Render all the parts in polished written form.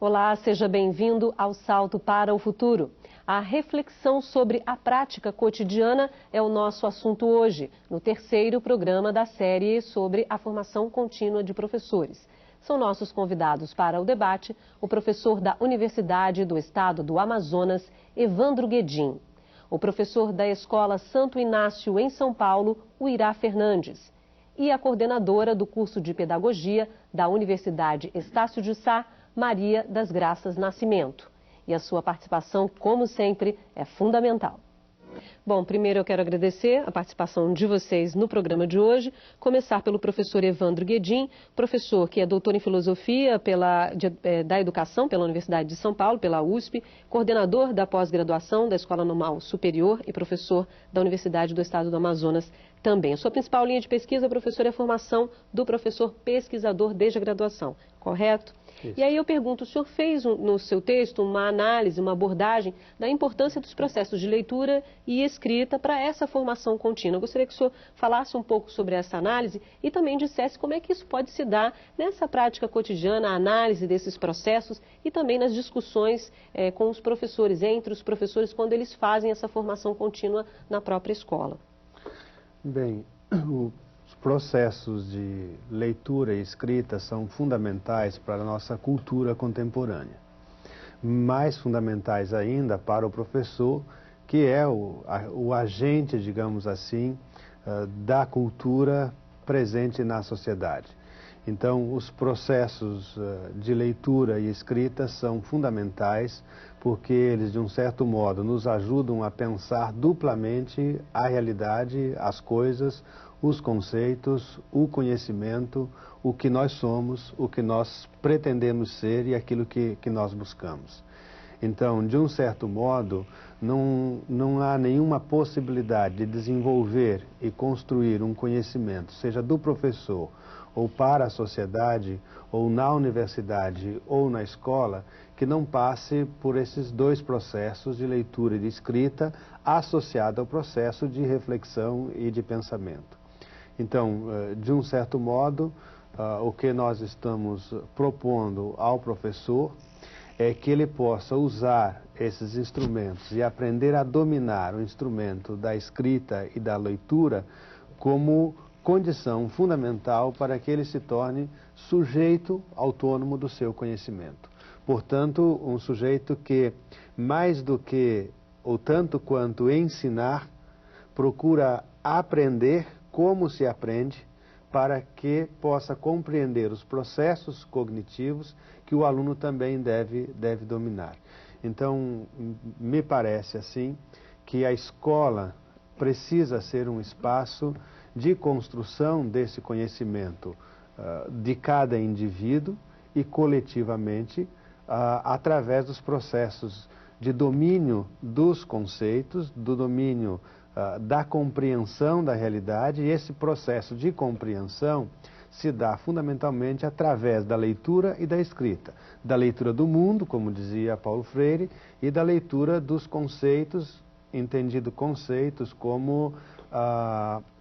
Olá, seja bem-vindo ao Salto para o Futuro. A reflexão sobre a prática cotidiana é o nosso assunto hoje, no terceiro programa da série sobre a formação contínua de professores. São nossos convidados para o debate o professor da Universidade do Estado do Amazonas, Evandro Guedin, o professor da Escola Santo Inácio, em São Paulo, Uirá Fernandes, e a coordenadora do curso de Pedagogia da Universidade Estácio de Sá, Maria das Graças Nascimento. E a sua participação, como sempre, é fundamental. Bom, primeiro eu quero agradecer a participação de vocês no programa de hoje. Começar pelo professor Evandro Guedin, professor que é doutor em Filosofia da Educação pela Universidade de São Paulo, pela USP, coordenador da pós-graduação da Escola Normal Superior e professor da Universidade do Estado do Amazonas também. A sua principal linha de pesquisa, professor, é a formação do professor pesquisador desde a graduação, correto? Isso. E aí eu pergunto, o senhor fez no seu texto uma análise, uma abordagem da importância dos processos de leitura e escrita para essa formação contínua. Eu gostaria que o senhor falasse um pouco sobre essa análise e também dissesse como é que isso pode se dar nessa prática cotidiana, a análise desses processos e também nas discussões com os professores, entre os professores, quando eles fazem essa formação contínua na própria escola. Bem, os processos de leitura e escrita são fundamentais para a nossa cultura contemporânea. Mais fundamentais ainda para o professor, que é o agente, digamos assim, da cultura presente na sociedade. Então, os processos de leitura e escrita são fundamentais porque eles, de um certo modo, nos ajudam a pensar duplamente a realidade, as coisas, os conceitos, o conhecimento, o que nós somos, o que nós pretendemos ser e aquilo que nós buscamos. Então, de um certo modo, não há nenhuma possibilidade de desenvolver e construir um conhecimento, seja do professor ou para a sociedade, ou na universidade ou na escola, que não passe por esses dois processos de leitura e de escrita associado ao processo de reflexão e de pensamento. Então, de um certo modo, o que nós estamos propondo ao professor é que ele possa usar esses instrumentos e aprender a dominar o instrumento da escrita e da leitura como condição fundamental para que ele se torne sujeito autônomo do seu conhecimento. Portanto, um sujeito que, mais do que, ou tanto quanto ensinar, procura aprender como se aprende, para que possa compreender os processos cognitivos que o aluno também deve dominar. Então, me parece assim que a escola precisa ser um espaço de construção desse conhecimento de cada indivíduo e coletivamente através dos processos de domínio dos conceitos, do domínio da compreensão da realidade, e esse processo de compreensão se dá fundamentalmente através da leitura e da escrita. Da leitura do mundo, como dizia Paulo Freire, e da leitura dos conceitos, entendido conceitos como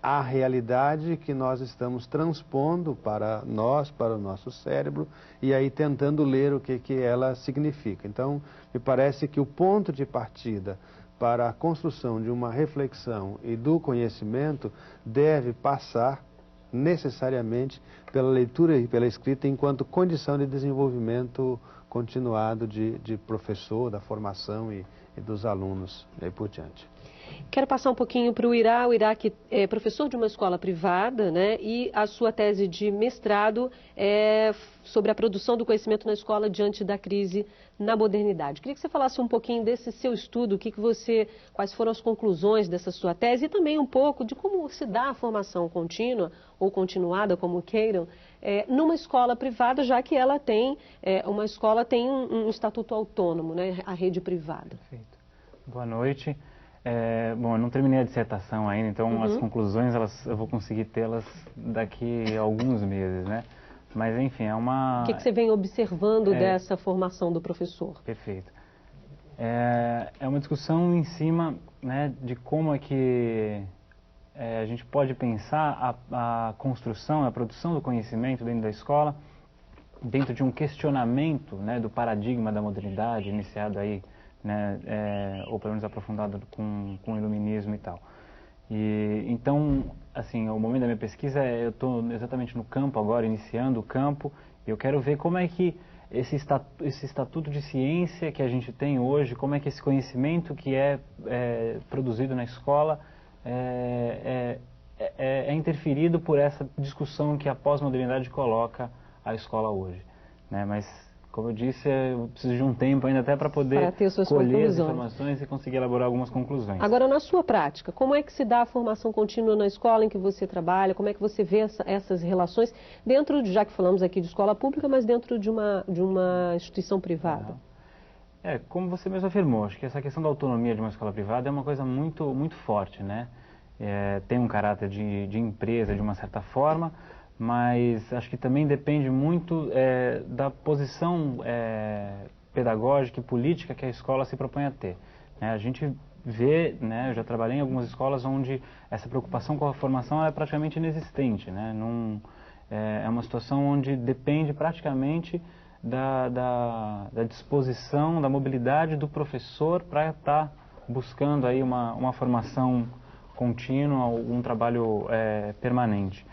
a realidade que nós estamos transpondo para nós, para o nosso cérebro, e aí tentando ler o que ela significa. Então, me parece que o ponto de partida para a construção de uma reflexão e do conhecimento deve passar necessariamente pela leitura e pela escrita enquanto condição de desenvolvimento continuado de professor, da formação e dos alunos e aí por diante. Quero passar um pouquinho para o Uirá que é professor de uma escola privada, né, e a sua tese de mestrado é sobre a produção do conhecimento na escola diante da crise na modernidade. Queria que você falasse um pouquinho desse seu estudo, quais foram as conclusões dessa sua tese e também um pouco de como se dá a formação contínua ou continuada, como queiram, numa escola privada, já que ela tem, uma escola tem um estatuto autônomo, né, a rede privada. Perfeito. Boa noite. Bom, eu não terminei a dissertação ainda, então as conclusões eu vou conseguir tê-las daqui a alguns meses, né? Mas, enfim, é uma... O que você vem observando dessa formação do professor? Perfeito. É uma discussão em cima, né, de como é que a gente pode pensar a construção, a produção do conhecimento dentro da escola dentro de um questionamento, né, do paradigma da modernidade, iniciado aí, né, ou pelo menos aprofundado com o iluminismo e tal. E, então, assim, o momento da minha pesquisa, eu estou exatamente no campo agora, iniciando o campo, e eu quero ver como é que esse estatuto de ciência que a gente tem hoje, como é que esse conhecimento que é produzido na escola é interferido por essa discussão que a pós-modernidade coloca a escola hoje, né? Mas, como eu disse, eu preciso de um tempo ainda até para poder colher as informações e conseguir elaborar algumas conclusões. Agora, na sua prática, como é que se dá a formação contínua na escola em que você trabalha? Como é que você vê essas relações dentro, já que falamos aqui de escola pública, mas dentro de uma instituição privada? Como você mesmo afirmou, acho que essa questão da autonomia de uma escola privada é uma coisa muito, muito forte, né? Tem um caráter de empresa de uma certa forma, mas acho que também depende muito da posição pedagógica e política que a escola se propõe a ter, né? A gente vê, né, eu já trabalhei em algumas escolas onde essa preocupação com a formação é praticamente inexistente, né? É uma situação onde depende praticamente da disposição, da mobilidade do professor para estar buscando aí uma formação contínua, um trabalho permanente.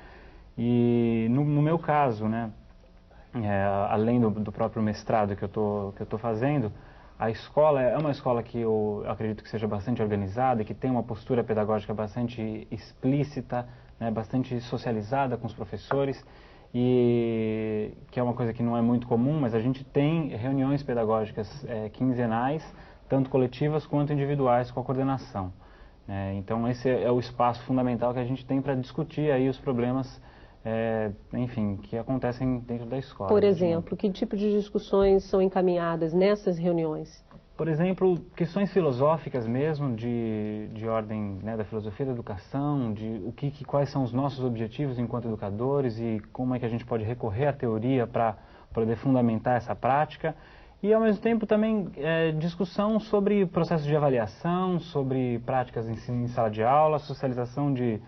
E no meu caso, né, além do próprio mestrado que eu tô fazendo, a escola é uma escola que eu acredito que seja bastante organizada, que tem uma postura pedagógica bastante explícita, né, bastante socializada com os professores, e que é uma coisa que não é muito comum, mas a gente tem reuniões pedagógicas quinzenais, tanto coletivas quanto individuais com a coordenação. Então esse é o espaço fundamental que a gente tem para discutir aí os problemas, enfim, que acontecem dentro da escola. Por exemplo, que tipo de discussões são encaminhadas nessas reuniões? Por exemplo, questões filosóficas mesmo, de ordem, né, da filosofia da educação, de quais são os nossos objetivos enquanto educadores e como é que a gente pode recorrer à teoria para poder fundamentar essa prática. E, ao mesmo tempo, também discussão sobre processos de avaliação, sobre práticas em sala de aula, socialização de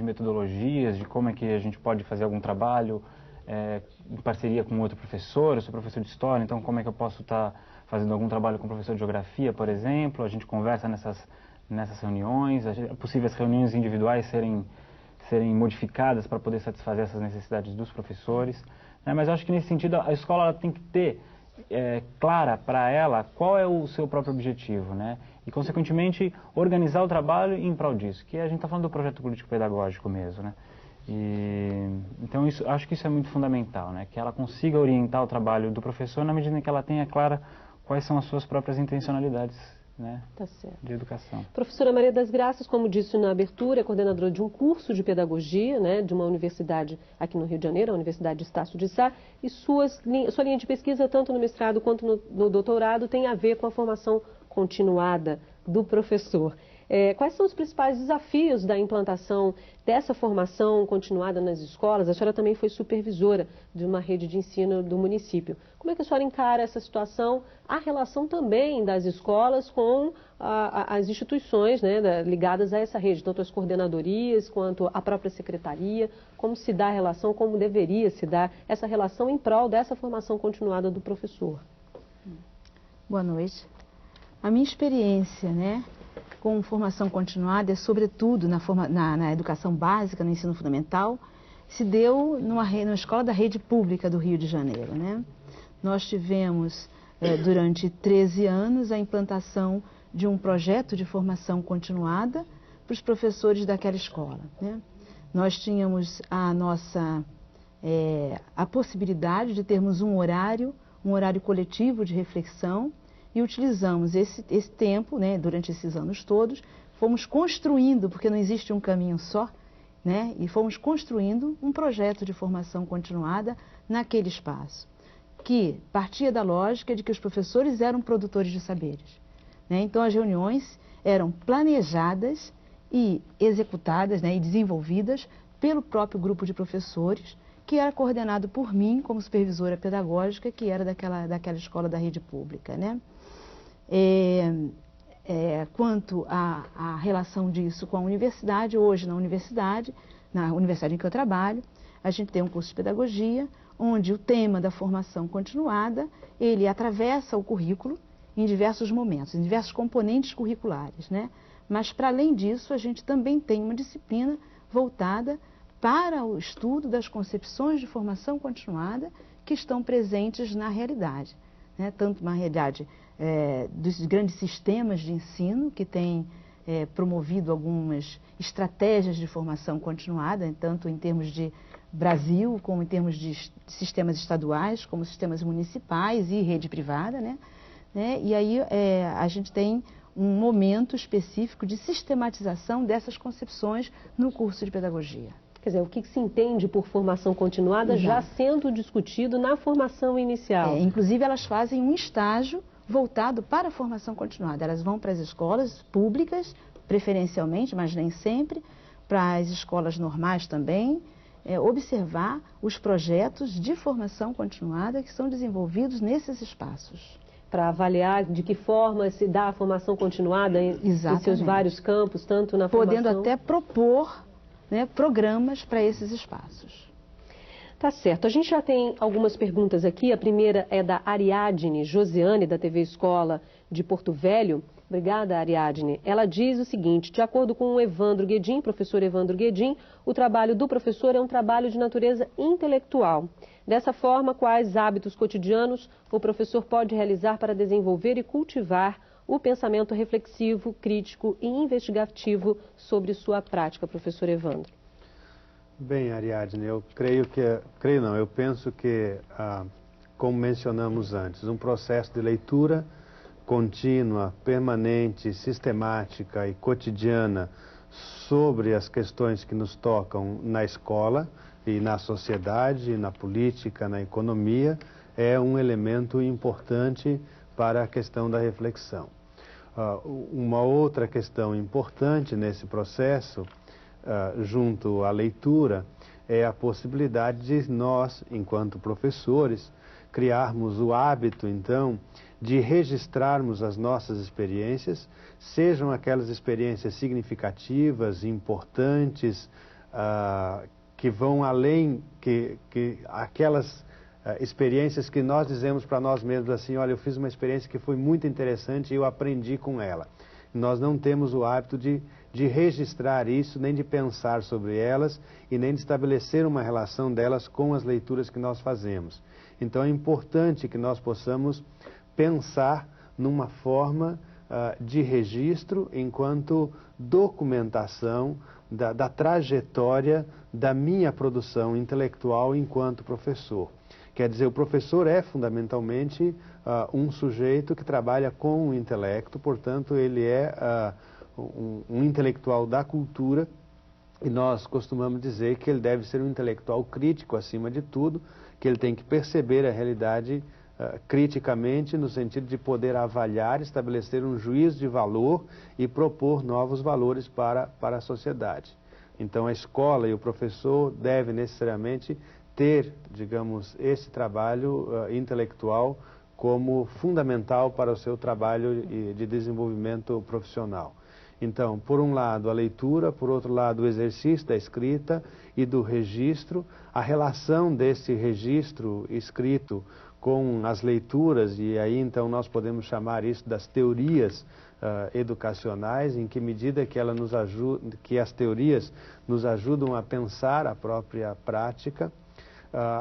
metodologias, de como é que a gente pode fazer algum trabalho em parceria com outro professor. Eu sou professor de história, então como é que eu posso estar fazendo algum trabalho com o professor de geografia, por exemplo. A gente conversa nessas reuniões, é possível as reuniões individuais serem modificadas para poder satisfazer essas necessidades dos professores. Mas eu acho que nesse sentido a escola ela tem que ter clara para ela qual é o seu próprio objetivo, né? E consequentemente organizar o trabalho em prol disso, que a gente está falando do projeto político-pedagógico mesmo, né? Então acho que isso é muito fundamental, né? Que ela consiga orientar o trabalho do professor na medida em que ela tenha clara quais são as suas próprias intencionalidades, né, tá certo, de educação. Professora Maria das Graças, como disse na abertura, é coordenadora de um curso de pedagogia, né, de uma universidade aqui no Rio de Janeiro, a Universidade de Estácio de Sá, e sua linha de pesquisa, tanto no mestrado quanto no doutorado, tem a ver com a formação continuada do professor. Quais são os principais desafios da implantação dessa formação continuada nas escolas? A senhora também foi supervisora de uma rede de ensino do município. Como é que a senhora encara essa situação, a relação também das escolas com as instituições, né, ligadas a essa rede, tanto as coordenadorias quanto a própria secretaria? Como se dá a relação, como deveria se dar essa relação em prol dessa formação continuada do professor? Boa noite. A minha experiência, né, com formação continuada, sobretudo na educação básica, no ensino fundamental, se deu numa escola da rede pública do Rio de Janeiro, né? Nós tivemos, durante 13 anos, a implantação de um projeto de formação continuada para os professores daquela escola, né? Nós tínhamos a possibilidade de termos um horário coletivo de reflexão, e utilizamos esse tempo, né, durante esses anos todos, fomos construindo, porque não existe um caminho só, né, e fomos construindo um projeto de formação continuada naquele espaço, que partia da lógica de que os professores eram produtores de saberes, né? Então as reuniões eram planejadas e executadas, né, e desenvolvidas pelo próprio grupo de professores, que era coordenado por mim como supervisora pedagógica, que era daquela escola da rede pública, né? Quanto à relação disso com a universidade, hoje na universidade em que eu trabalho, a gente tem um curso de pedagogia, onde o tema da formação continuada, ele atravessa o currículo em diversos momentos, em diversos componentes curriculares, né? Mas, para além disso, a gente também tem uma disciplina voltada para o estudo das concepções de formação continuada que estão presentes na realidade, né? Tanto na realidade dos grandes sistemas de ensino, que têm promovido algumas estratégias de formação continuada, tanto em termos de Brasil, como em termos de sistemas estaduais, como sistemas municipais e rede privada, né? E aí a gente tem um momento específico de sistematização dessas concepções no curso de pedagogia. Quer dizer, o que se entende por formação continuada já sendo discutido na formação inicial. Inclusive, elas fazem um estágio voltado para a formação continuada. Elas vão para as escolas públicas, preferencialmente, mas nem sempre, para as escolas normais também, observar os projetos de formação continuada que são desenvolvidos nesses espaços. Para avaliar de que forma se dá a formação continuada em seus vários campos, tanto na formação... Podendo até propor, né, programas para esses espaços. Tá certo. A gente já tem algumas perguntas aqui. A primeira é da Ariadne Josiane, da TV Escola de Porto Velho. Obrigada, Ariadne. Ela diz o seguinte: de acordo com o Evandro Guedin, professor Evandro Guedin, o trabalho do professor é um trabalho de natureza intelectual. Dessa forma, quais hábitos cotidianos o professor pode realizar para desenvolver e cultivar o pensamento reflexivo, crítico e investigativo sobre sua prática, professor Evandro? Bem, Ariadne, eu penso que, como mencionamos antes, um processo de leitura contínua, permanente, sistemática e cotidiana sobre as questões que nos tocam na escola e na sociedade, na política, na economia, é um elemento importante para a questão da reflexão. Uma outra questão importante nesse processo, junto à leitura, é a possibilidade de nós, enquanto professores, criarmos o hábito, então, de registrarmos as nossas experiências, sejam aquelas experiências significativas, importantes, que vão além que aquelas experiências que nós dizemos para nós mesmos assim: olha, eu fiz uma experiência que foi muito interessante e eu aprendi com ela. Nós não temos o hábito de registrar isso, nem de pensar sobre elas e nem de estabelecer uma relação delas com as leituras que nós fazemos. Então é importante que nós possamos pensar numa forma de registro enquanto documentação da trajetória da minha produção intelectual enquanto professor. Quer dizer, o professor é fundamentalmente um sujeito que trabalha com o intelecto, portanto ele é um intelectual da cultura, e nós costumamos dizer que ele deve ser um intelectual crítico acima de tudo, que ele tem que perceber a realidade criticamente, no sentido de poder avaliar, estabelecer um juízo de valor e propor novos valores para a sociedade. Então a escola e o professor devem necessariamente ter, digamos, esse trabalho intelectual como fundamental para o seu trabalho de desenvolvimento profissional. Então, por um lado a leitura, por outro lado o exercício da escrita e do registro, a relação desse registro escrito com as leituras, e aí então nós podemos chamar isso das teorias educacionais, em que medida que ela nos ajuda, que as teorias nos ajudam a pensar a própria prática.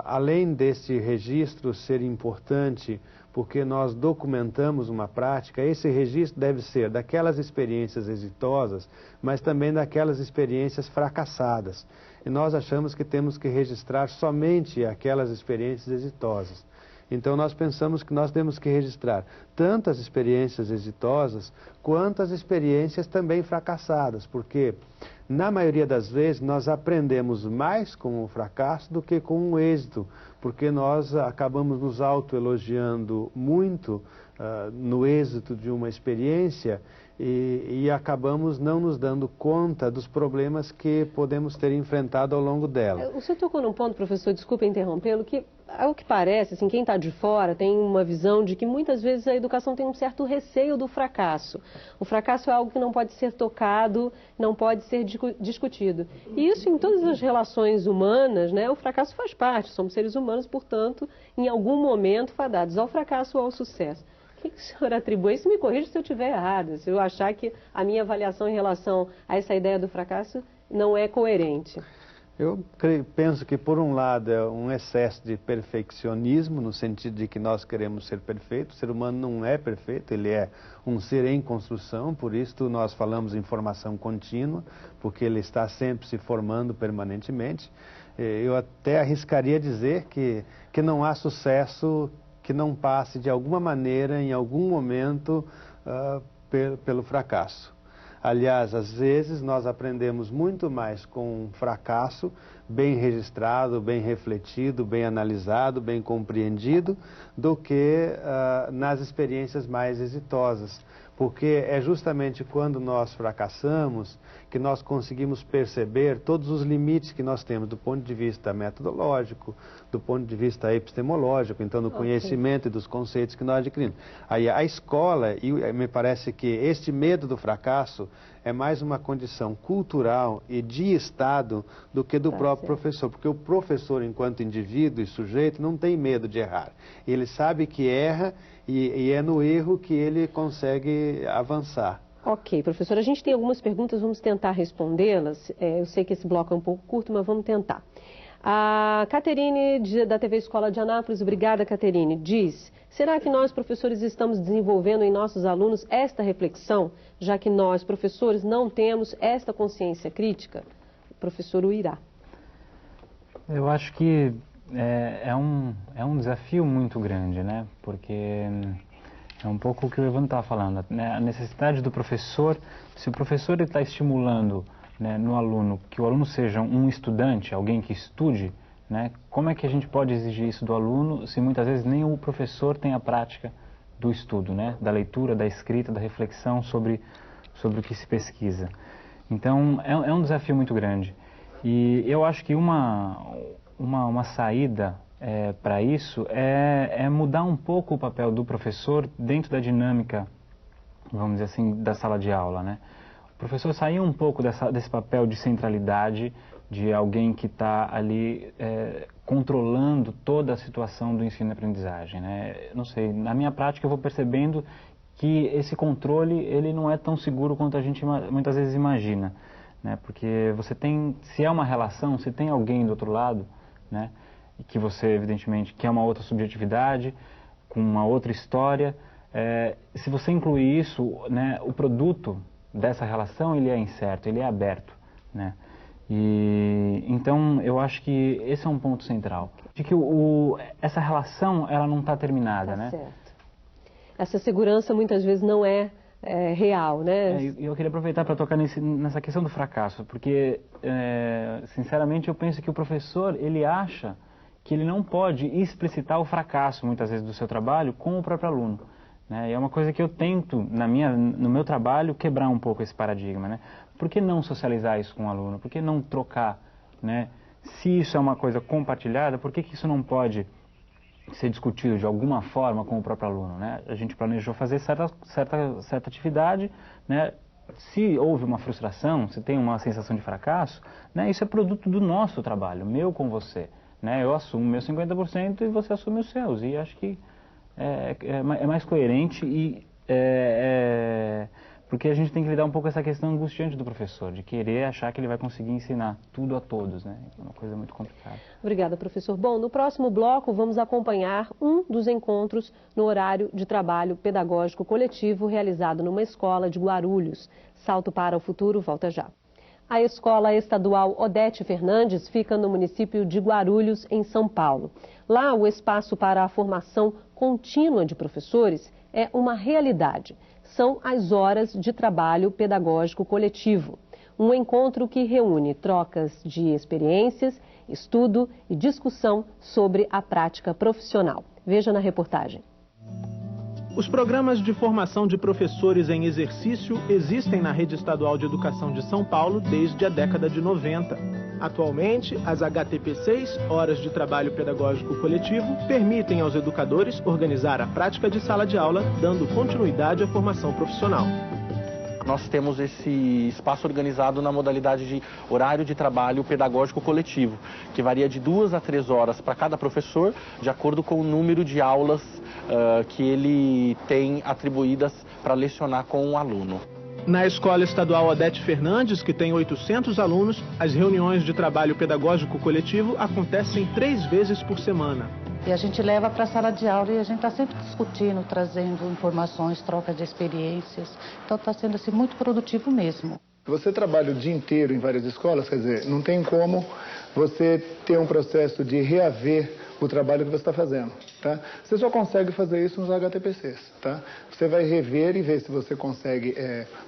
Além desse registro ser importante porque nós documentamos uma prática, esse registro deve ser daquelas experiências exitosas, mas também daquelas experiências fracassadas. E nós achamos que temos que registrar somente aquelas experiências exitosas. Então nós pensamos que nós temos que registrar tanto as experiências exitosas quanto as experiências também fracassadas, porque na maioria das vezes nós aprendemos mais com o fracasso do que com o êxito, porque nós acabamos nos autoelogiando muito no êxito de uma experiência e acabamos não nos dando conta dos problemas que podemos ter enfrentado ao longo dela. O senhor tocou num ponto, professor, desculpa interrompê-lo, que ao que parece, assim, quem está de fora tem uma visão de que muitas vezes a educação tem um certo receio do fracasso. O fracasso é algo que não pode ser tocado, não pode ser discutido. E isso em todas as relações humanas, né? O fracasso faz parte, somos seres humanos, portanto, em algum momento fadados ao fracasso ou ao sucesso. O que o senhor atribui? Isso me corrija se eu estiver errada, se eu achar que a minha avaliação em relação a essa ideia do fracasso não é coerente. Eu penso que, por um lado, é um excesso de perfeccionismo, no sentido de que nós queremos ser perfeitos. O ser humano não é perfeito, ele é um ser em construção, por isso nós falamos em formação contínua, porque ele está sempre se formando permanentemente. Eu até arriscaria dizer que não há sucesso que não passe, de alguma maneira, em algum momento, pelo fracasso. Aliás, às vezes nós aprendemos muito mais com um fracasso bem registrado, bem refletido, bem analisado, bem compreendido, do que nas experiências mais exitosas. Porque é justamente quando nós fracassamos que nós conseguimos perceber todos os limites que nós temos do ponto de vista metodológico, do ponto de vista epistemológico, então do conhecimento e dos conceitos que nós adquirimos. Aí a escola, e me parece que este medo do fracasso é mais uma condição cultural e de Estado do que do próprio professor, porque o professor, enquanto indivíduo e sujeito, não tem medo de errar. Ele sabe que erra e é no erro que ele consegue avançar. Ok, professor, a gente tem algumas perguntas, vamos tentar respondê-las. Eu sei que esse bloco é um pouco curto, mas vamos tentar. A Caterine, da TV Escola de Anápolis, obrigada, Caterine, diz: será que nós, professores, estamos desenvolvendo em nossos alunos esta reflexão, já que nós, professores, não temos esta consciência crítica? O professor Uirá. Eu acho que é um desafio muito grande, né? Porque é um pouco o que o Evandro estava falando, né? A necessidade do professor, se o professor está estimulando, né, no aluno, que o aluno seja um estudante, alguém que estude, né? Como é que a gente pode exigir isso do aluno se muitas vezes nem o professor tem a prática do estudo, né? Da leitura, da escrita, da reflexão sobre o que se pesquisa. Então, é um desafio muito grande. E eu acho que uma saída para isso é mudar um pouco o papel do professor dentro da dinâmica, vamos dizer assim, da sala de aula, né? O professor sair um pouco desse papel de centralidade, de alguém que está ali controlando toda a situação do ensino e aprendizagem, né? Não sei, na minha prática eu vou percebendo que esse controle ele não é tão seguro quanto a gente muitas vezes imagina, né? Porque você tem, se é uma relação, se tem alguém do outro lado, né? E que você evidentemente quer uma outra subjetividade, com uma outra história, se você incluir isso, né? O produto dessa relação ele é incerto, ele é aberto, né? E então eu acho que esse é um ponto central, de que essa relação ela não está terminada, né? Certo. Essa segurança muitas vezes não é real, né? Eu queria aproveitar para tocar nessa questão do fracasso, porque sinceramente eu penso que o professor ele acha que ele não pode explicitar o fracasso muitas vezes do seu trabalho com o próprio aluno, né? E é uma coisa que eu tento no meu trabalho quebrar um pouco esse paradigma, né? Por que não socializar isso com o aluno? Por que não trocar, né? Se isso é uma coisa compartilhada, por que isso não pode ser discutido de alguma forma com o próprio aluno, né? A gente planejou fazer certa atividade, né? Se houve uma frustração, se tem uma sensação de fracasso, né? Isso é produto do nosso trabalho, meu com você, né? Eu assumo meus 50% e você assume os seus, e acho que é mais coerente e porque a gente tem que lidar um pouco com essa questão angustiante do professor, de querer achar que ele vai conseguir ensinar tudo a todos, né? É uma coisa muito complicada. Obrigada, professor. Bom, no próximo bloco vamos acompanhar um dos encontros no horário de trabalho pedagógico coletivo realizado numa escola de Guarulhos. Salto para o futuro, volta já. A Escola Estadual Odete Fernandes fica no município de Guarulhos, em São Paulo. Lá, o espaço para a formação contínua de professores é uma realidade. São as horas de trabalho pedagógico coletivo. Um encontro que reúne trocas de experiências, estudo e discussão sobre a prática profissional. Veja na reportagem. Os programas de formação de professores em exercício existem na Rede Estadual de Educação de São Paulo desde a década de 90. Atualmente, as HTP6, Horas de Trabalho Pedagógico Coletivo, permitem aos educadores organizar a prática de sala de aula, dando continuidade à formação profissional. Nós temos esse espaço organizado na modalidade de horário de trabalho pedagógico coletivo, que varia de 2 a 3 horas para cada professor, de acordo com o número de aulas que ele tem atribuídas para lecionar com o aluno. Na Escola Estadual Odete Fernandes, que tem 800 alunos, as reuniões de trabalho pedagógico coletivo acontecem 3 vezes por semana. E a gente leva para a sala de aula e a gente está sempre discutindo, trazendo informações, troca de experiências. Então está sendo assim, muito produtivo mesmo. Você trabalha o dia inteiro em várias escolas, quer dizer, não tem como você ter um processo de reaver o trabalho que você está fazendo, tá? Você só consegue fazer isso nos HTPCs, tá? Você vai rever e ver se você consegue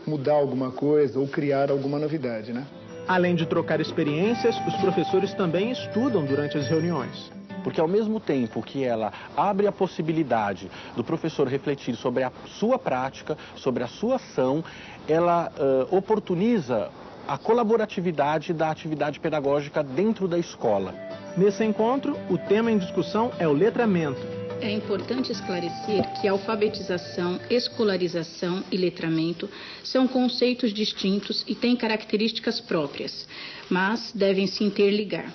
mudar alguma coisa ou criar alguma novidade, né? Além de trocar experiências, os professores também estudam durante as reuniões. Porque ao mesmo tempo que ela abre a possibilidade do professor refletir sobre a sua prática, sobre a sua ação, ela oportuniza a colaboratividade da atividade pedagógica dentro da escola. Nesse encontro, o tema em discussão é o letramento. É importante esclarecer que alfabetização, escolarização e letramento são conceitos distintos e têm características próprias, mas devem se interligar.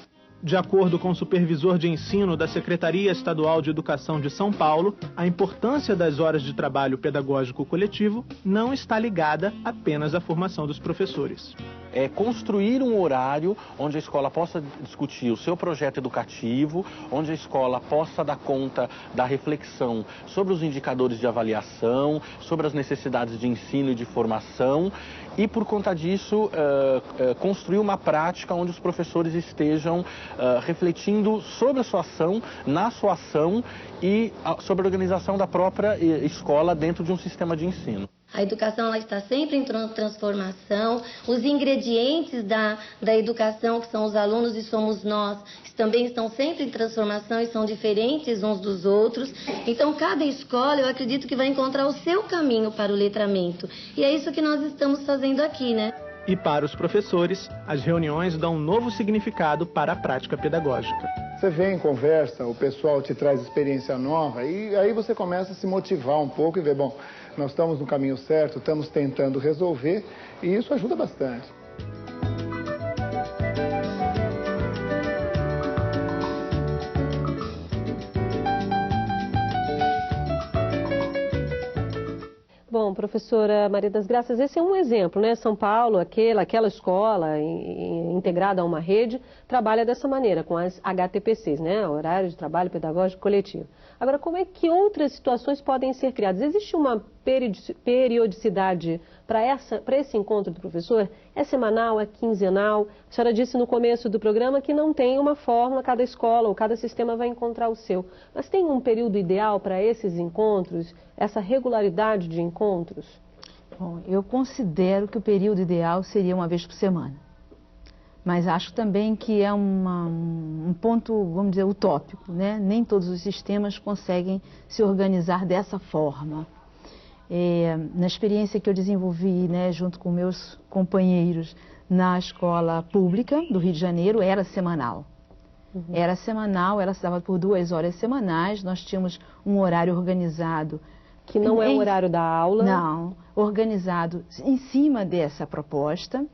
De acordo com o supervisor de ensino da Secretaria Estadual de Educação de São Paulo, a importância das horas de trabalho pedagógico coletivo não está ligada apenas à formação dos professores. É construir um horário onde a escola possa discutir o seu projeto educativo, onde a escola possa dar conta da reflexão sobre os indicadores de avaliação, sobre as necessidades de ensino e de formação e, por conta disso, construir uma prática onde os professores estejam refletindo sobre a sua ação, na sua ação e sobre a organização da própria escola dentro de um sistema de ensino. A educação ela está sempre em transformação, os ingredientes da educação, que são os alunos e somos nós, também estão sempre em transformação e são diferentes uns dos outros. Então, cada escola, eu acredito que vai encontrar o seu caminho para o letramento. E é isso que nós estamos fazendo aqui, né? E para os professores, as reuniões dão um novo significado para a prática pedagógica. Você vem, conversa, o pessoal te traz experiência nova e aí você começa a se motivar um pouco e ver, bom, nós estamos no caminho certo, estamos tentando resolver e isso ajuda bastante. Bom, professora Maria das Graças, esse é um exemplo, né? São Paulo, aquela escola integrada a uma rede, trabalha dessa maneira, com as HTPCs, né? Horário de Trabalho Pedagógico Coletivo. Agora, como é que outras situações podem ser criadas? Existe uma periodicidade para esse encontro do professor? É semanal, é quinzenal? A senhora disse no começo do programa que não tem uma fórmula, cada escola ou cada sistema vai encontrar o seu. Mas tem um período ideal para esses encontros, essa regularidade de encontros? Bom, eu considero que o período ideal seria uma vez por semana. Mas acho também que é um ponto, vamos dizer, utópico, né? Nem todos os sistemas conseguem se organizar dessa forma. Na experiência que eu desenvolvi, né, junto com meus companheiros na escola pública do Rio de Janeiro, era semanal. Era semanal, ela se dava por 2 horas semanais, nós tínhamos um horário organizado. Que não é o horário da aula? Não, organizado em cima dessa proposta.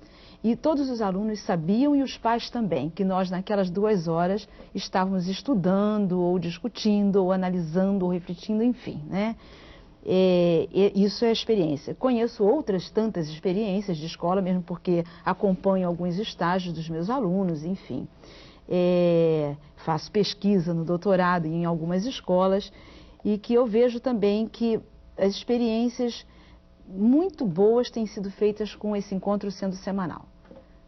E todos os alunos sabiam, e os pais também, que nós naquelas 2 horas estávamos estudando, ou discutindo, ou analisando, ou refletindo, enfim, né? Isso é a experiência. Conheço outras tantas experiências de escola, mesmo porque acompanho alguns estágios dos meus alunos, enfim. Faço pesquisa no doutorado em algumas escolas, e que eu vejo também que as experiências muito boas têm sido feitas com esse encontro sendo semanal.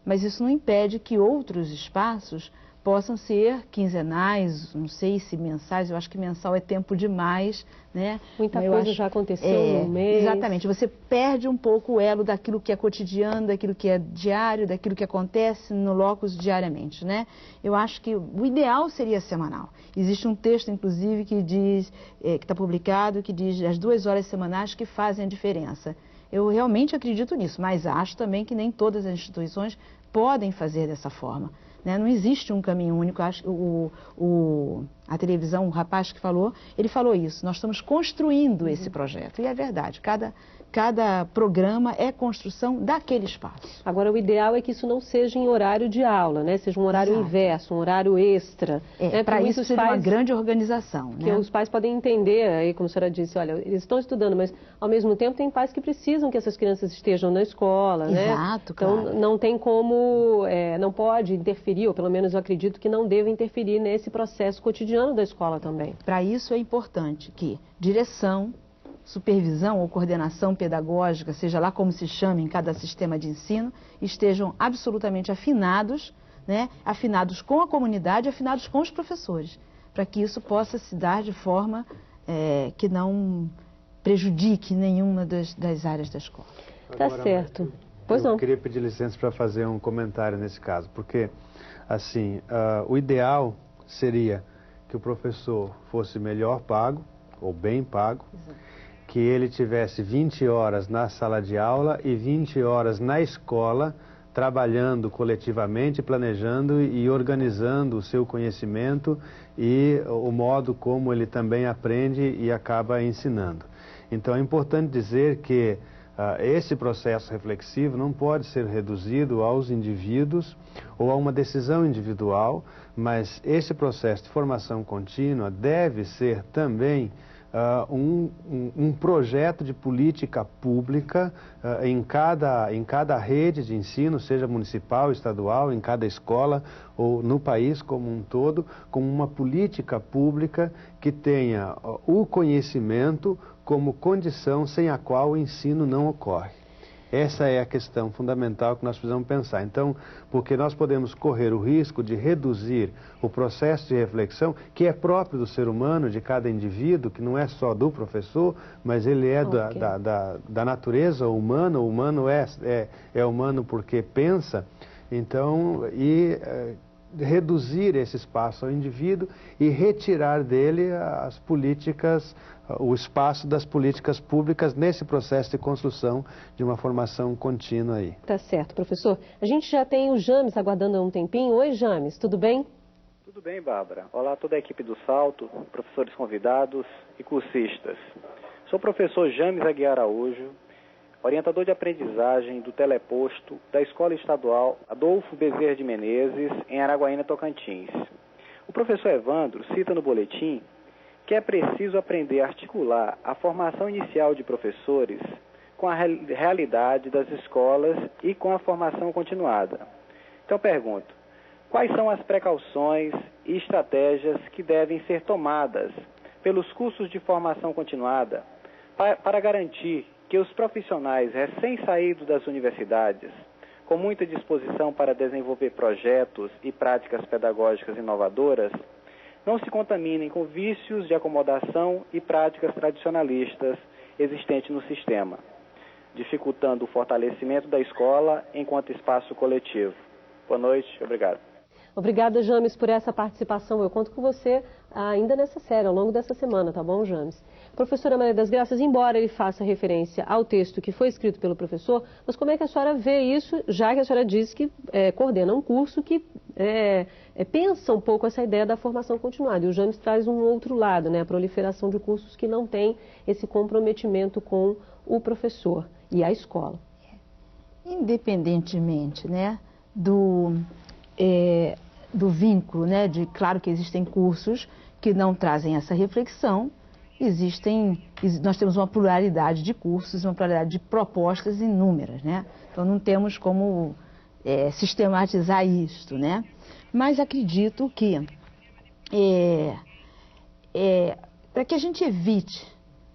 Mas isso não impede que outros espaços possam ser quinzenais, não sei se mensais, eu acho que mensal é tempo demais, né? Muita coisa já aconteceu no mês. Exatamente, você perde um pouco o elo daquilo que é cotidiano, daquilo que é diário, daquilo que acontece no locus diariamente, né? Eu acho que o ideal seria semanal. Existe um texto, inclusive, que diz, que está publicado, que diz as 2 horas semanais que fazem a diferença. Eu realmente acredito nisso, mas acho também que nem todas as instituições podem fazer dessa forma. Né? Não existe um caminho único. Acho que a televisão, o rapaz que falou, ele falou isso. Nós estamos construindo esse projeto. E é verdade, cada programa é construção daquele espaço. Agora, o ideal é que isso não seja em horário de aula, né? Seja um horário inverso, um horário extra. Né? Para isso seria uma grande organização. Que os pais podem entender, aí, como a senhora disse, olha, eles estão estudando, mas ao mesmo tempo tem pais que precisam que essas crianças estejam na escola, né? Exato, então, claro. não tem como, não pode interferir, ou pelo menos eu acredito que não deve interferir nesse processo cotidiano da escola também. Para isso é importante que direção, supervisão ou coordenação pedagógica, seja lá como se chame em cada sistema de ensino, estejam absolutamente afinados, né? Afinados com a comunidade, afinados com os professores, para que isso possa se dar de forma que não prejudique nenhuma das áreas da escola. Tá certo. Pois não. Eu queria pedir licença para fazer um comentário nesse caso, porque, assim, o ideal seria que o professor fosse melhor pago, ou bem pago, que ele tivesse 20 horas na sala de aula e 20 horas na escola, trabalhando coletivamente, planejando e organizando o seu conhecimento e o modo como ele também aprende e acaba ensinando. Então é importante dizer que esse processo reflexivo não pode ser reduzido aos indivíduos ou a uma decisão individual, mas esse processo de formação contínua deve ser também um projeto de política pública em cada rede de ensino, seja municipal, estadual, em cada escola ou no país como um todo, como uma política pública que tenha o conhecimento como condição sem a qual o ensino não ocorre. Essa é a questão fundamental que nós precisamos pensar. Então, porque nós podemos correr o risco de reduzir o processo de reflexão, que é próprio do ser humano, de cada indivíduo, que não é só do professor, mas ele é da natureza humana. O humano é humano porque pensa. Então, reduzir esse espaço ao indivíduo e retirar dele as políticas, o espaço das políticas públicas nesse processo de construção de uma formação contínua aí. Tá certo, professor. A gente já tem o James aguardando há um tempinho. Oi, James, tudo bem? Tudo bem, Bárbara. Olá a toda a equipe do Salto, professores convidados e cursistas. Sou o professor James Aguiar Araújo, orientador de aprendizagem do teleposto da Escola Estadual Adolfo Bezerra de Menezes, em Araguaína, Tocantins. O professor Evandro cita no boletim que é preciso aprender a articular a formação inicial de professores com a realidade das escolas e com a formação continuada. Então pergunto, quais são as precauções e estratégias que devem ser tomadas pelos cursos de formação continuada para garantir que os profissionais recém-saídos das universidades, com muita disposição para desenvolver projetos e práticas pedagógicas inovadoras, não se contaminem com vícios de acomodação e práticas tradicionalistas existentes no sistema, dificultando o fortalecimento da escola enquanto espaço coletivo. Boa noite, obrigado. Obrigada, James, por essa participação. Eu conto com você ainda nessa série, ao longo dessa semana, tá bom, James? Professora Maria das Graças, embora ele faça referência ao texto que foi escrito pelo professor, mas como é que a senhora vê isso, já que a senhora disse que coordena um curso que pensa um pouco essa ideia da formação continuada? E o James traz um outro lado, né, a proliferação de cursos que não tem esse comprometimento com o professor e a escola. Independentemente, né, do vínculo, né, claro que existem cursos que não trazem essa reflexão, nós temos uma pluralidade de cursos, uma pluralidade de propostas inúmeras, né? Então não temos como sistematizar isto, né? Mas acredito que para que a gente evite,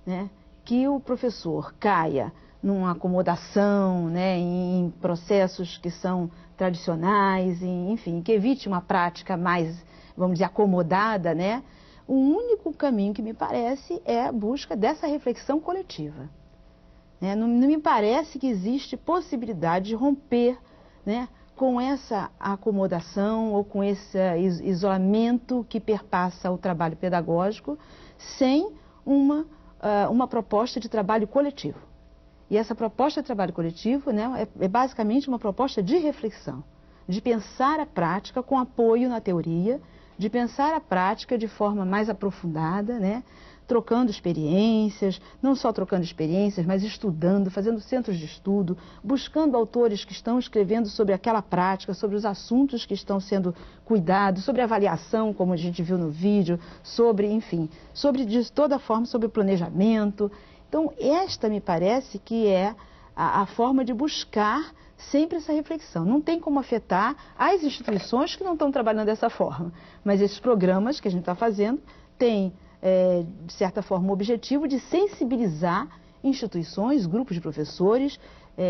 né, que o professor caia numa acomodação, né, em processos que são tradicionais, enfim, que evite uma prática mais, vamos dizer, acomodada, né? O único caminho que me parece é a busca dessa reflexão coletiva. Né? Não me parece que existe possibilidade de romper, né, com essa acomodação ou com esse isolamento que perpassa o trabalho pedagógico sem uma proposta de trabalho coletivo. E essa proposta de trabalho coletivo, né, é basicamente uma proposta de reflexão, de pensar a prática com apoio na teoria, de pensar a prática de forma mais aprofundada, né, trocando experiências, não só trocando experiências, mas estudando, fazendo centros de estudo, buscando autores que estão escrevendo sobre aquela prática, sobre os assuntos que estão sendo cuidados, sobre avaliação, como a gente viu no vídeo, sobre, enfim, sobre de toda forma, sobre o planejamento. Então, esta me parece que é a forma de buscar sempre essa reflexão. Não tem como afetar as instituições que não estão trabalhando dessa forma, mas esses programas que a gente está fazendo têm, de certa forma, o objetivo de sensibilizar instituições, grupos de professores,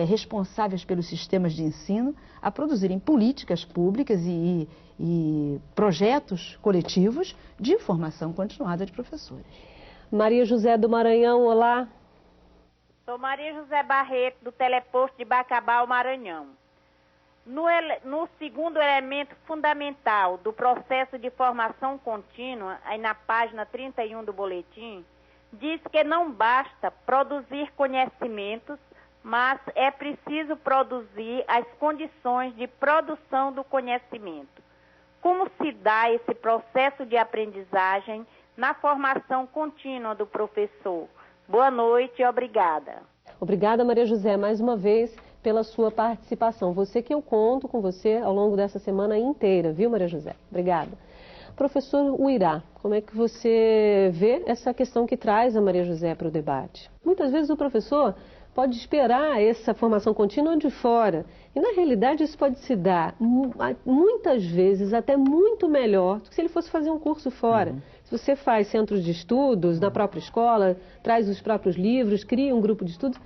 responsáveis pelos sistemas de ensino, a produzirem políticas públicas e projetos coletivos de formação continuada de professores. Maria José do Maranhão, olá. Sou Maria José Barreto, do Teleposto de Bacabal, Maranhão. No segundo elemento fundamental do processo de formação contínua, aí na página 31 do boletim, diz que não basta produzir conhecimentos, mas é preciso produzir as condições de produção do conhecimento. Como se dá esse processo de aprendizagem na formação contínua do professor? Boa noite e obrigada. Obrigada, Maria José, mais uma vez pela sua participação. Você que eu conto com você ao longo dessa semana inteira, viu, Maria José? Obrigada. Professor Uirá, como é que você vê essa questão que traz a Maria José para o debate? Muitas vezes o professor pode esperar essa formação contínua de fora. E, na realidade, isso pode se dar, muitas vezes, até muito melhor do que se ele fosse fazer um curso fora. Se você faz centros de estudos na própria escola, traz os próprios livros, cria um grupo de estudos,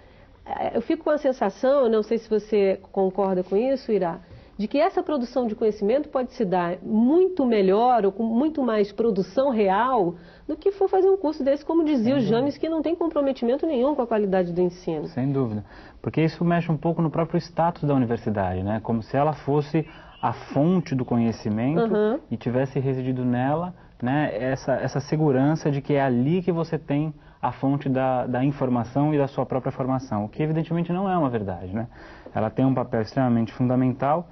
eu fico com a sensação, não sei se você concorda com isso, Irá, de que essa produção de conhecimento pode se dar muito melhor ou com muito mais produção real do que for fazer um curso desse, como dizia o James, que não tem comprometimento nenhum com a qualidade do ensino. Sem dúvida, porque isso mexe um pouco no próprio status da universidade, né? Como se ela fosse a fonte do conhecimento e tivesse residido nela, né, essa segurança de que é ali que você tem a fonte da informação e da sua própria formação, o que evidentemente não é uma verdade, né? Ela tem um papel extremamente fundamental,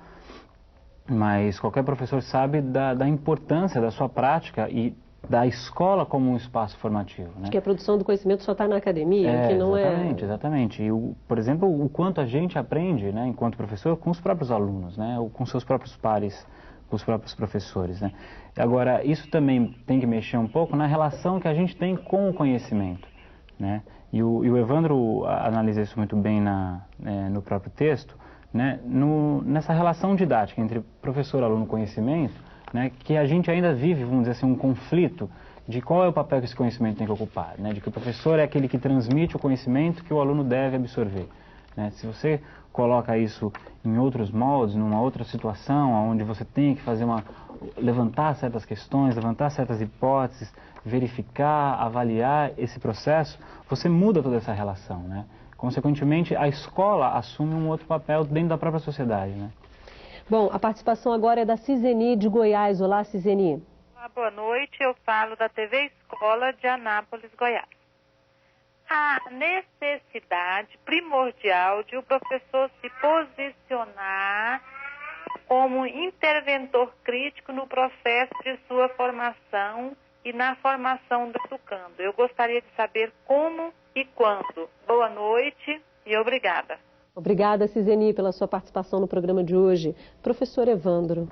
mas qualquer professor sabe da importância da sua prática e da escola como um espaço formativo, né? Acho que a produção do conhecimento só está na academia, que não exatamente, exatamente. E, por exemplo, o quanto a gente aprende, né, enquanto professor, com os próprios alunos, né, ou com seus próprios pares, com os próprios professores, né? Agora, isso também tem que mexer um pouco na relação que a gente tem com o conhecimento, né? E o Evandro analisa isso muito bem no próprio texto, né? Nessa relação didática entre professor, aluno e conhecimento, né? Que a gente ainda vive, vamos dizer assim, um conflito de qual é o papel que esse conhecimento tem que ocupar, né? De que o professor é aquele que transmite o conhecimento que o aluno deve absorver, né? Se você coloca isso em outros moldes, numa outra situação, onde você tem que levantar certas questões, levantar certas hipóteses, verificar, avaliar esse processo, você muda toda essa relação, né? Consequentemente, a escola assume um outro papel dentro da própria sociedade, né? Bom, a participação agora é da Ciseni de Goiás. Olá, Ciseni. Boa noite, eu falo da TV Escola de Anápolis, Goiás. A necessidade primordial de o professor se posicionar como interventor crítico no processo de sua formação e na formação do educando. Eu gostaria de saber como e quando. Boa noite e obrigada. Obrigada, Ciseni, pela sua participação no programa de hoje. Professor Evandro.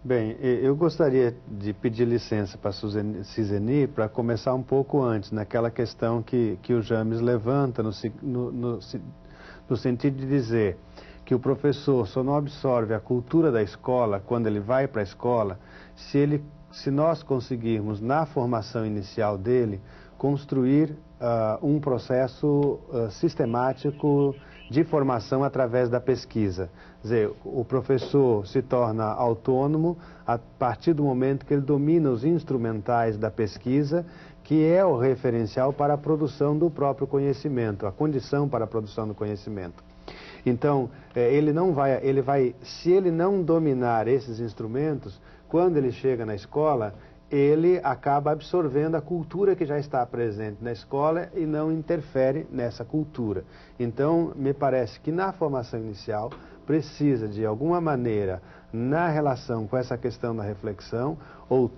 Bem, eu gostaria de pedir licença para a Ciseni para começar um pouco antes, naquela questão que o James levanta, no sentido de dizer que o professor só não absorve a cultura da escola quando ele vai para a escola, se nós conseguirmos, na formação inicial dele, construir um processo sistemático de formação através da pesquisa. Quer dizer, o professor se torna autônomo a partir do momento que ele domina os instrumentais da pesquisa, que é o referencial para a produção do próprio conhecimento, a condição para a produção do conhecimento. Então, se ele não dominar esses instrumentos, quando ele chega na escola, ele acaba absorvendo a cultura que já está presente na escola e não interfere nessa cultura. Então, me parece que na formação inicial precisa, de alguma maneira, na relação com essa questão da reflexão, ou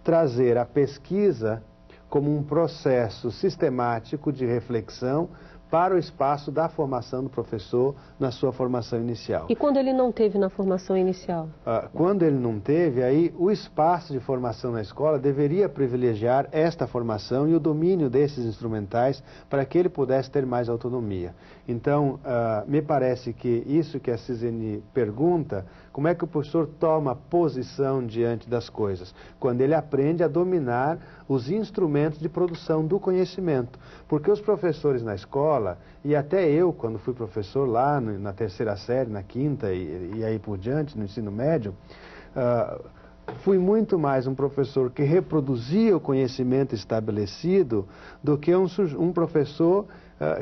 trazer a pesquisa como um processo sistemático de reflexão para o espaço da formação do professor na sua formação inicial. E quando ele não teve na formação inicial? Quando ele não teve, aí o espaço de formação na escola deveria privilegiar esta formação e o domínio desses instrumentais para que ele pudesse ter mais autonomia. Então, me parece que isso que a Cisene pergunta, como é que o professor toma posição diante das coisas? Quando ele aprende a dominar os instrumentos de produção do conhecimento. Porque os professores na escola, e até eu, quando fui professor lá na terceira série, na quinta e aí por diante, no ensino médio, fui muito mais um professor que reproduzia o conhecimento estabelecido do que um professor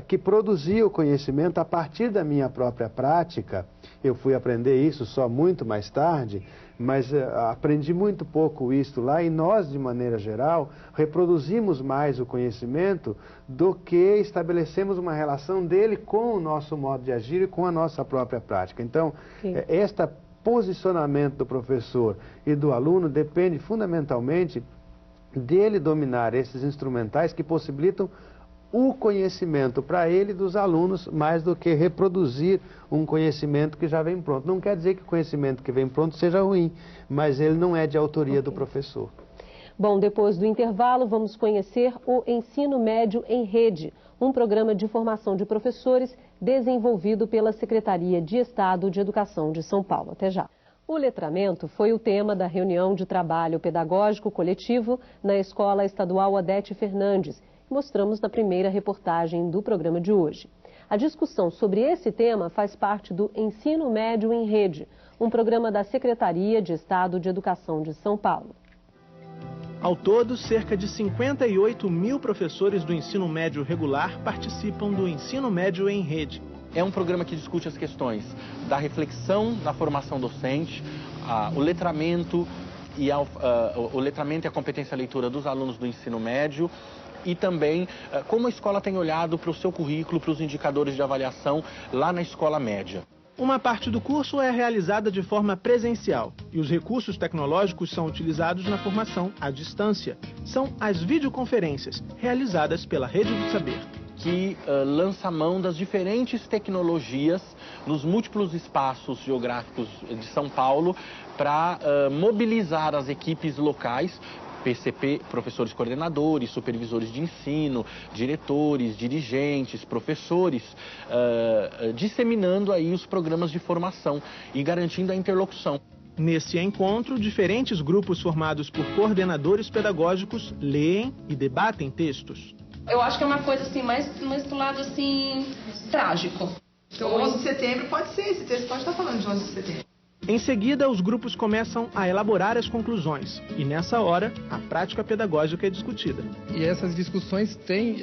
que produzia o conhecimento a partir da minha própria prática. Eu fui aprender isso só muito mais tarde, mas aprendi muito pouco isso lá, e nós, de maneira geral, reproduzimos mais o conhecimento do que estabelecemos uma relação dele com o nosso modo de agir e com a nossa própria prática. Então, este posicionamento do professor e do aluno depende fundamentalmente dele dominar esses instrumentais que possibilitam o conhecimento para ele e dos alunos, mais do que reproduzir um conhecimento que já vem pronto. Não quer dizer que o conhecimento que vem pronto seja ruim, mas ele não é de autoria do professor. Bom, depois do intervalo, vamos conhecer o Ensino Médio em Rede, um programa de formação de professores desenvolvido pela Secretaria de Estado de Educação de São Paulo. Até já. O letramento foi o tema da reunião de trabalho pedagógico coletivo na Escola Estadual Odete Fernandes. Mostramos na primeira reportagem do programa de hoje. A discussão sobre esse tema faz parte do Ensino Médio em Rede, um programa da Secretaria de Estado de Educação de São Paulo. Ao todo, cerca de 58 mil professores do ensino médio regular participam do Ensino Médio em Rede. É um programa que discute as questões da reflexão na formação docente, o letramento e a competência leitura dos alunos do ensino médio, e também como a escola tem olhado para o seu currículo, para os indicadores de avaliação lá na escola média. Uma parte do curso é realizada de forma presencial e os recursos tecnológicos são utilizados na formação à distância. São as videoconferências, realizadas pela Rede do Saber, que lança mão das diferentes tecnologias nos múltiplos espaços geográficos de São Paulo para mobilizar as equipes locais, PCP, professores coordenadores, supervisores de ensino, diretores, dirigentes, professores, disseminando aí os programas de formação e garantindo a interlocução. Nesse encontro, diferentes grupos formados por coordenadores pedagógicos leem e debatem textos. Eu acho que é uma coisa assim, mais do lado assim, trágico. Então, 11 de setembro pode ser, esse texto pode estar falando de 11 de setembro. Em seguida, os grupos começam a elaborar as conclusões e, nessa hora, a prática pedagógica é discutida. E essas discussões têm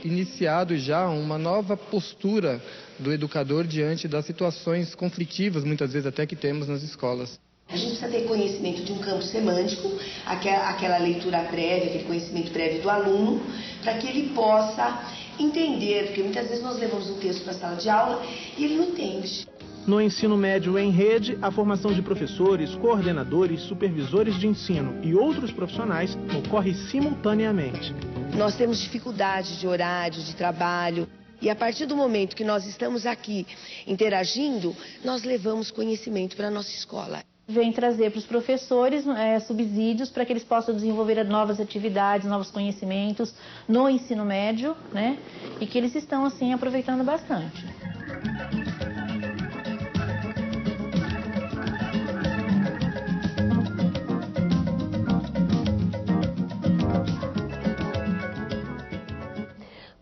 iniciado já uma nova postura do educador diante das situações conflitivas, muitas vezes até que temos nas escolas. A gente precisa ter conhecimento de um campo semântico, aquela leitura prévia, aquele conhecimento prévio do aluno, para que ele possa entender, porque muitas vezes nós levamos um texto para a sala de aula e ele não entende. No ensino médio em rede, a formação de professores, coordenadores, supervisores de ensino e outros profissionais ocorre simultaneamente. Nós temos dificuldade de horário, de trabalho, e a partir do momento que nós estamos aqui interagindo, nós levamos conhecimento para a nossa escola. Vem trazer para os professores subsídios para que eles possam desenvolver novas atividades, novos conhecimentos no ensino médio, né? E que eles estão, assim, aproveitando bastante.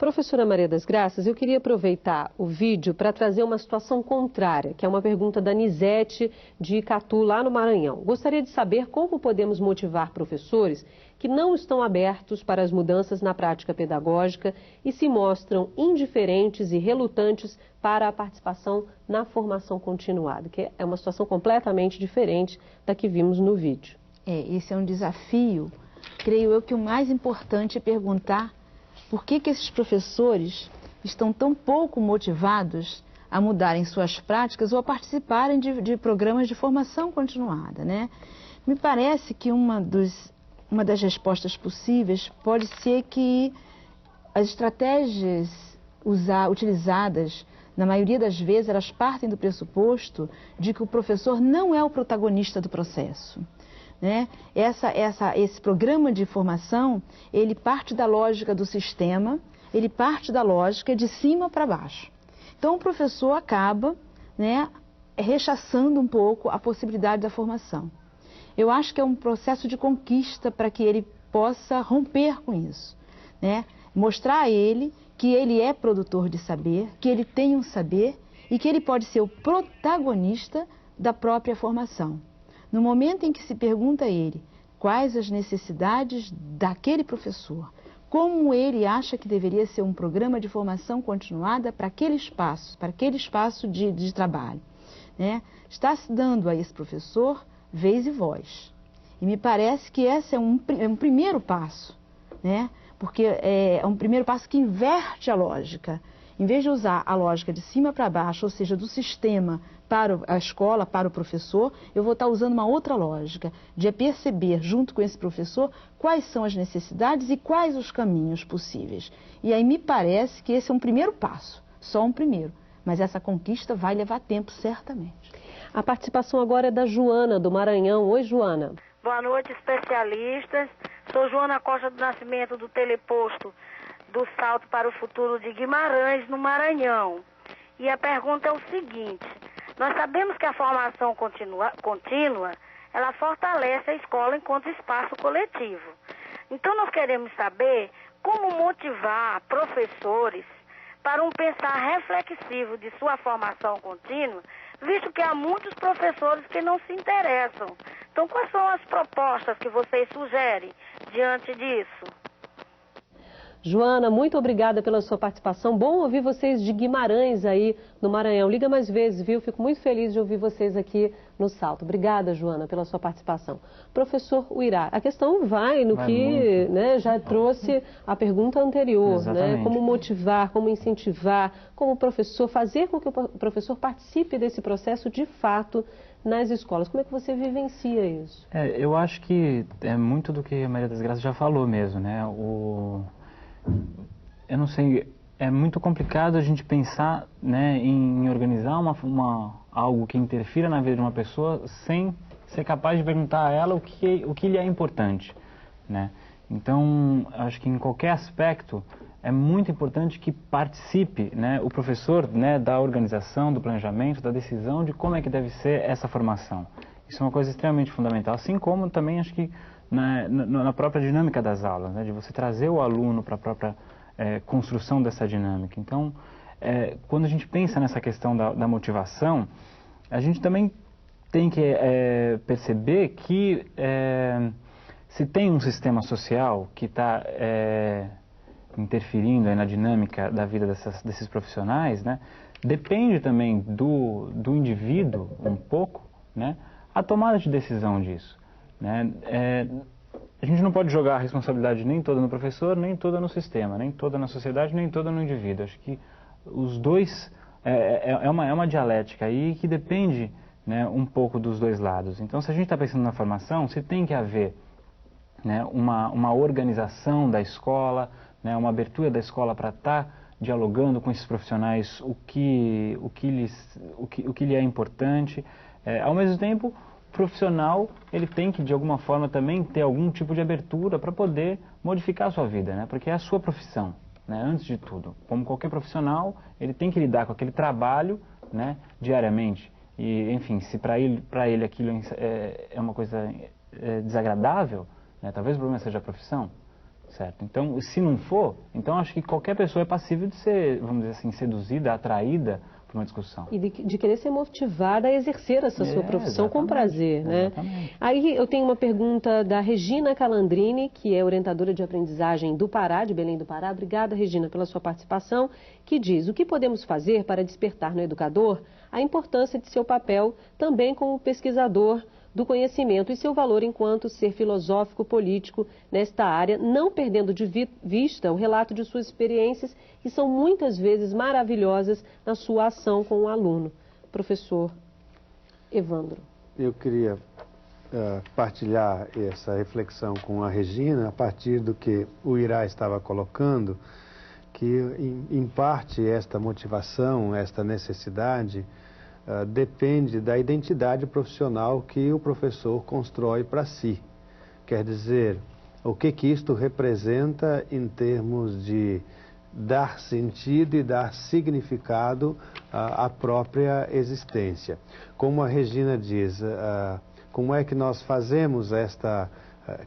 Professora Maria das Graças, eu queria aproveitar o vídeo para trazer uma situação contrária, que é uma pergunta da Nizete de Icatu, lá no Maranhão. Gostaria de saber como podemos motivar professores que não estão abertos para as mudanças na prática pedagógica e se mostram indiferentes e relutantes para a participação na formação continuada, que é uma situação completamente diferente da que vimos no vídeo. Esse é um desafio. Creio eu que o mais importante é perguntar por que esses professores estão tão pouco motivados a mudarem suas práticas ou a participarem de programas de formação continuada, né? Me parece que uma das respostas possíveis pode ser que as estratégias utilizadas, na maioria das vezes, elas partem do pressuposto de que o professor não é o protagonista do processo, né? Esse programa de formação, ele parte da lógica do sistema, ele parte da lógica de cima para baixo. Então, o professor acaba, né, rechaçando um pouco a possibilidade da formação. Eu acho que é um processo de conquista para que ele possa romper com isso, né? Mostrar a ele que ele é produtor de saber, que ele tem um saber e que ele pode ser o protagonista da própria formação. No momento em que se pergunta a ele quais as necessidades daquele professor, como ele acha que deveria ser um programa de formação continuada para aquele espaço de trabalho, né? Está se dando a esse professor vez e voz. E me parece que esse é um primeiro passo, né? Porque é um primeiro passo que inverte a lógica. Em vez de usar a lógica de cima para baixo, ou seja, do sistema para a escola, para o professor, eu vou estar usando uma outra lógica, de perceber, junto com esse professor, quais são as necessidades e quais os caminhos possíveis. E aí me parece que esse é um primeiro passo, só um primeiro. Mas essa conquista vai levar tempo, certamente. A participação agora é da Joana, do Maranhão. Oi, Joana. Boa noite, especialistas. Sou Joana Costa do Nascimento, do Teleposto do Salto para o Futuro de Guimarães, no Maranhão. E a pergunta é o seguinte: nós sabemos que a formação contínua, ela fortalece a escola enquanto espaço coletivo. Então nós queremos saber como motivar professores para um pensar reflexivo de sua formação contínua, visto que há muitos professores que não se interessam. Então, quais são as propostas que vocês sugerem diante disso? Joana, muito obrigada pela sua participação. Bom ouvir vocês de Guimarães aí no Maranhão. Liga mais vezes, viu? Fico muito feliz de ouvir vocês aqui no Salto. Obrigada, Joana, pela sua participação. Professor Uirá, a questão vai no que, né, já trouxe a pergunta anterior, né? Como motivar, como incentivar, como o professor, fazer com que o professor participe desse processo de fato nas escolas. Como é que você vivencia isso? Eu acho que é muito do que a Maria das Graças já falou mesmo, né? Eu não sei, é muito complicado a gente pensar, né, em organizar algo que interfira na vida de uma pessoa sem ser capaz de perguntar a ela o que lhe é importante, né? Então, acho que em qualquer aspecto é muito importante que participe, né, o professor, né, da organização, do planejamento, da decisão de como é que deve ser essa formação. Isso é uma coisa extremamente fundamental, assim como também acho que na própria dinâmica das aulas, né, de você trazer o aluno para a própria construção dessa dinâmica. Então, quando a gente pensa nessa questão da motivação, a gente também tem que perceber que se tem um sistema social que está interferindo aí na dinâmica da vida desses profissionais, né, depende também do indivíduo, um pouco, né, a tomada de decisão disso, né. A gente não pode jogar a responsabilidade nem toda no professor, nem toda no sistema, nem toda na sociedade, nem toda no indivíduo. Acho que os dois é uma dialética aí que depende, né, um pouco dos dois lados. Então, se a gente está pensando na formação, se tem que haver, né, uma organização da escola, né, uma abertura da escola para estar dialogando com esses profissionais o que lhe é importante. Ao mesmo tempo, o profissional ele tem que, de alguma forma, também ter algum tipo de abertura para poder modificar a sua vida, né, porque é a sua profissão, né, antes de tudo. Como qualquer profissional, ele tem que lidar com aquele trabalho, né, diariamente. E, enfim, se para ele aquilo é uma coisa desagradável, né, talvez o problema seja a profissão. certo? Então, se não for, então acho que qualquer pessoa é passível de ser, vamos dizer assim, seduzida, atraída por uma discussão. E de querer ser motivada a exercer essa sua profissão com prazer, né? Exatamente. Aí eu tenho uma pergunta da Regina Calandrini, que é orientadora de aprendizagem do Pará, de Belém do Pará. Obrigada, Regina, pela sua participação, que diz: o que podemos fazer para despertar no educador a importância de seu papel também como pesquisador do conhecimento e seu valor enquanto ser filosófico político nesta área, não perdendo de vista o relato de suas experiências, que são muitas vezes maravilhosas na sua ação com o aluno. Professor Evandro. Eu queria partilhar essa reflexão com a Regina a partir do que o Irá estava colocando, que em parte esta motivação, esta necessidade depende da identidade profissional que o professor constrói para si. Quer dizer, o que isto representa em termos de dar sentido e dar significado à própria existência. Como a Regina diz, como é que nós fazemos esta...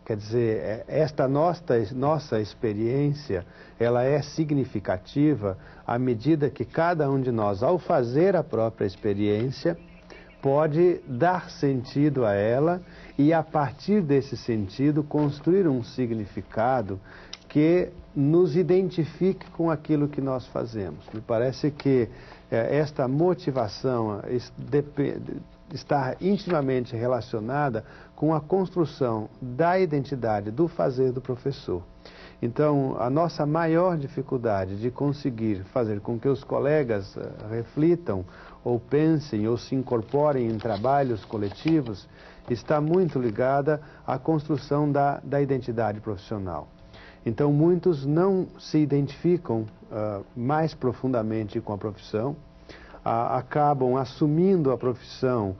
Quer dizer, esta nossa experiência, ela é significativa à medida que cada um de nós, ao fazer a própria experiência, pode dar sentido a ela e, a partir desse sentido, construir um significado que nos identifique com aquilo que nós fazemos. Me parece que esta motivação está intimamente relacionada com a construção da identidade do fazer do professor. Então, a nossa maior dificuldade de conseguir fazer com que os colegas reflitam ou pensem ou se incorporem em trabalhos coletivos está muito ligada à construção da identidade profissional. Então, muitos não se identificam mais profundamente com a profissão, acabam assumindo a profissão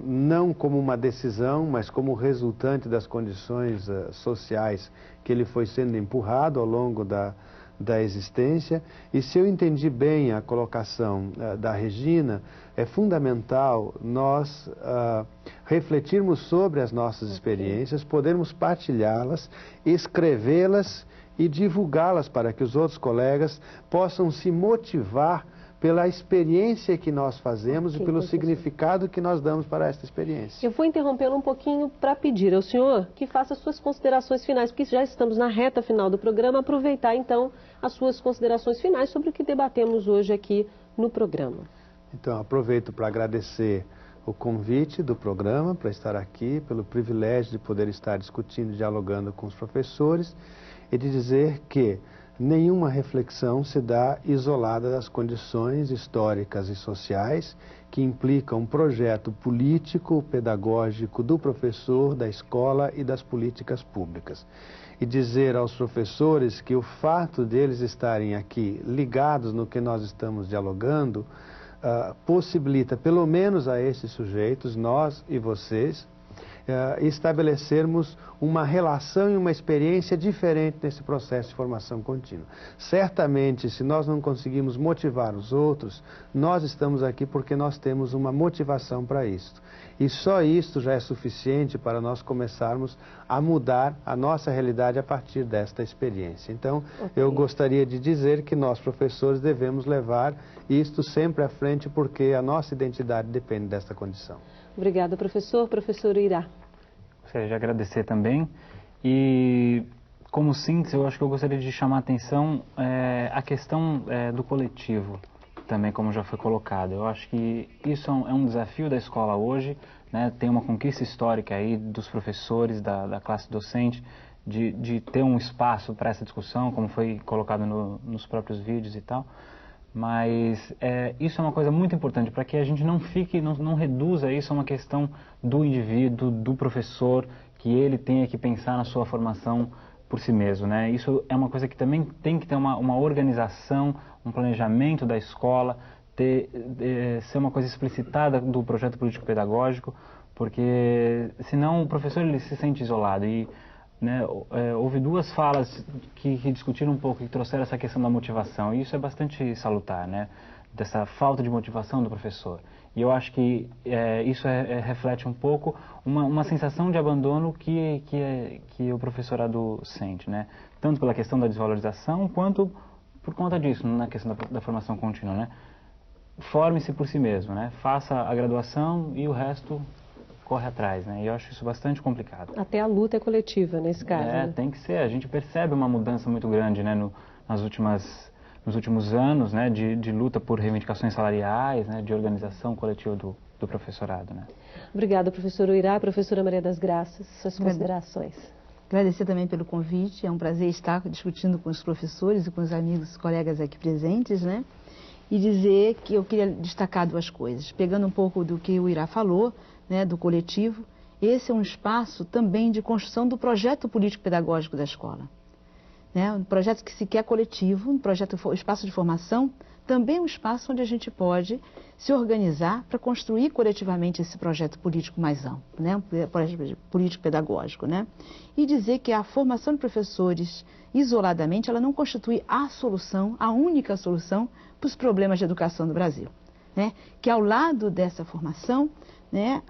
não como uma decisão, mas como resultante das condições sociais que ele foi sendo empurrado ao longo da existência. E se eu entendi bem a colocação da Regina, é fundamental nós refletirmos sobre as nossas experiências, podermos partilhá-las, escrevê-las e divulgá-las para que os outros colegas possam se motivar pela experiência que nós fazemos e pelo significado que nós damos para esta experiência. Eu vou interrompê-lo um pouquinho para pedir ao senhor que faça suas considerações finais, porque já estamos na reta final do programa. Aproveitar então as suas considerações finais sobre o que debatemos hoje aqui no programa. Então, aproveito para agradecer o convite do programa para estar aqui, pelo privilégio de poder estar discutindo e dialogando com os professores e de dizer que nenhuma reflexão se dá isolada das condições históricas e sociais que implicam um projeto político, pedagógico do professor, da escola e das políticas públicas. E dizer aos professores que o fato deles estarem aqui ligados no que nós estamos dialogando possibilita, pelo menos a esses sujeitos, nós e vocês, estabelecermos uma relação e uma experiência diferente nesse processo de formação contínua. Certamente, se nós não conseguimos motivar os outros, nós estamos aqui porque nós temos uma motivação para isso. E só isso já é suficiente para nós começarmos a mudar a nossa realidade a partir desta experiência. Então, eu gostaria de dizer que nós, professores, devemos levar isto sempre à frente porque a nossa identidade depende desta condição. Obrigada, professor. Professor Irá. Gostaria de agradecer também e, como síntese, eu acho que eu gostaria de chamar a atenção a questão do coletivo também, como já foi colocado. Eu acho que isso é um desafio da escola hoje, né? Tem uma conquista histórica aí dos professores, da classe docente, de ter um espaço para essa discussão, como foi colocado nos próprios vídeos e tal. Mas isso é uma coisa muito importante para que a gente não reduza isso a uma questão do indivíduo, do professor, que ele tenha que pensar na sua formação por si mesmo, né? Isso é uma coisa que também tem que ter uma organização, um planejamento da escola, ser uma coisa explicitada do projeto político-pedagógico, porque senão o professor ele se sente isolado. E houve duas falas que discutiram um pouco, que trouxeram essa questão da motivação, e isso é bastante salutar, né? Dessa falta de motivação do professor. E eu acho que isso reflete um pouco uma sensação de abandono que o professorado sente, né? tanto pela questão da desvalorização, quanto por conta disso, na questão da formação contínua, né? Forme-se por si mesmo, né? Faça a graduação e o resto corre atrás, né? E eu acho isso bastante complicado. Até a luta é coletiva nesse caso, né? Tem que ser. A gente percebe uma mudança muito grande, né, nos últimos anos, né, de luta por reivindicações salariais, né, de organização coletiva do professorado, né? Obrigada, professor Uirá. Professora Maria das Graças, suas considerações. Agradecer também pelo convite. É um prazer estar discutindo com os professores e com os amigos, colegas aqui presentes, né? E dizer que eu queria destacar duas coisas. Pegando um pouco do que o Uirá falou, né, do coletivo, esse é um espaço também de construção do projeto político-pedagógico da escola. Né? Um projeto que se quer coletivo, um espaço de formação, também um espaço onde a gente pode se organizar para construir coletivamente esse projeto político mais amplo, né? Um projeto político-pedagógico, né? E dizer que a formação de professores, isoladamente, ela não constitui a solução, a única solução para os problemas de educação do Brasil, né? Que ao lado dessa formação, né,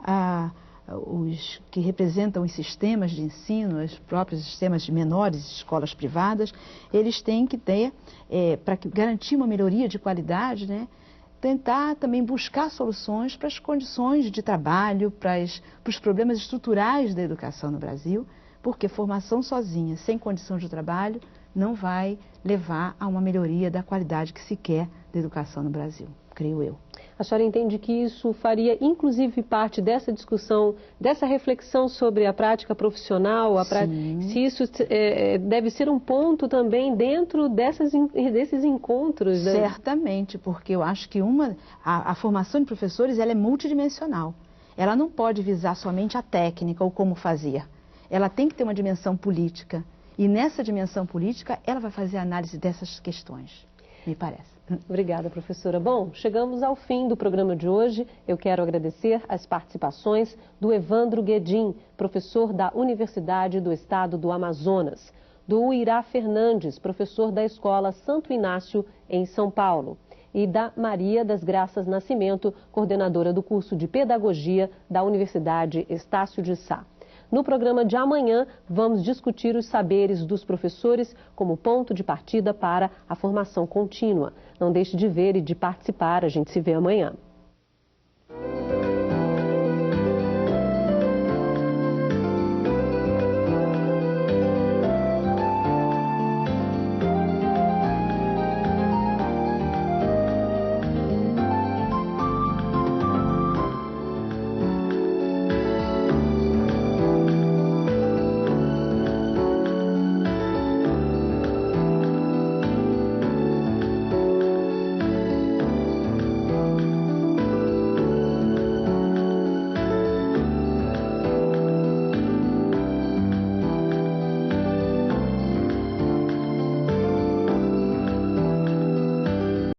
os que representam os sistemas de ensino, os próprios sistemas de menores escolas privadas, eles têm que ter, para garantir uma melhoria de qualidade, né, tentar também buscar soluções para as condições de trabalho, para os problemas estruturais da educação no Brasil, porque formação sozinha, sem condição de trabalho, não vai levar a uma melhoria da qualidade que se quer da educação no Brasil, creio eu. A senhora entende que isso faria, inclusive, parte dessa discussão, dessa reflexão sobre a prática profissional, se isso deve ser um ponto também dentro desses encontros? Né? Certamente, porque eu acho que a formação de professores ela é multidimensional. Ela não pode visar somente a técnica ou como fazer. Ela tem que ter uma dimensão política. E nessa dimensão política, ela vai fazer a análise dessas questões, me parece. Obrigada, professora. Bom, chegamos ao fim do programa de hoje. Eu quero agradecer as participações do Evandro Guedin, professor da Universidade do Estado do Amazonas, do Uirá Fernandes, professor da Escola Santo Inácio, em São Paulo, e da Maria das Graças Nascimento, coordenadora do curso de Pedagogia da Universidade Estácio de Sá. No programa de amanhã, vamos discutir os saberes dos professores como ponto de partida para a formação contínua. Não deixe de ver e de participar. A gente se vê amanhã.